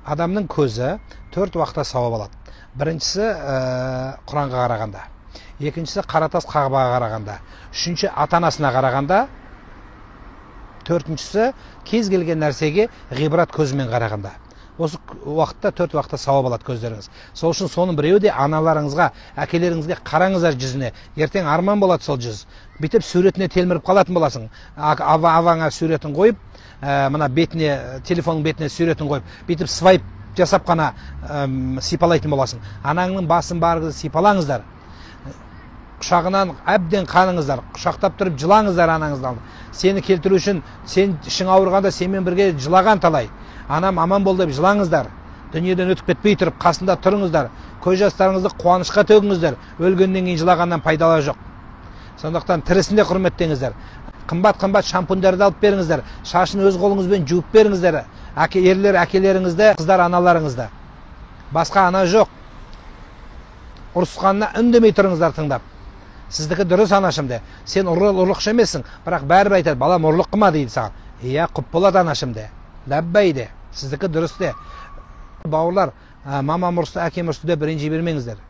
Адамның көзі 4 уақытта сауап алады. Біріншісі Құранға қарағанда, екіншісі Қаратас Қағбаға қарағанда, үшінші ата-анасына қарағанда, төртіншісі кез келген нәрсеге ғибрат көзімен қарағанда. Осы уақытта 4 уақытта сауап алады көздеріңіз. Сол үшін соның біреуі де аналарыңызға, әкелеріңізге қараңыздар жүзіне. Ертең арман болады сол жүз. Бүйтіп суретіне телміріп қалатын боласың. Аваңа суретін қойып, мына бетіне, телефонның бетіне суретін қойып, бүйтіп свайп жасап қана сипалайтын боласың. Анаңның басын барыңыз сипалаңыздар. Құшағынан әбден қаныңыздар, құшақтап тұрып жылаңыздар анаңыздан. Сені келтіру үшін, сен ішің ауырғанда сенімен бірге жылаған талай. Анам аман бол деп жылаңыздар. Дүниеден өтіп кетпей тұрып, қасында тұрыңыздар. Көз жастарыңызды қуанышқа төгіңіздер. Өлгеннен кейін жылағаннан пайдалы жоқ. Сондықтан тірісінде құрметтеңіздер. Қымбат шампундарды алып беріңіздер. Шашын өз қолыңызбен жуып беріңіздер. Ерлер әкелеріңізді, қыздар аналарыңызды. Басқа ана жоқ. Ұрысқанына үндемей тұрыңыздар тыңдап. Сіздікі дұрыс анашым де. Сен ұрлықшы емессің, бірақ бәрібір айтады, балам ұрлық қылма дейді саған. Иә, құп болады анашым де. Ләббәй де. Сіздікі дұрыс де. Бауырлар, мамам ұрысты, әкем ұрысты деп ренжи бермеңіздер.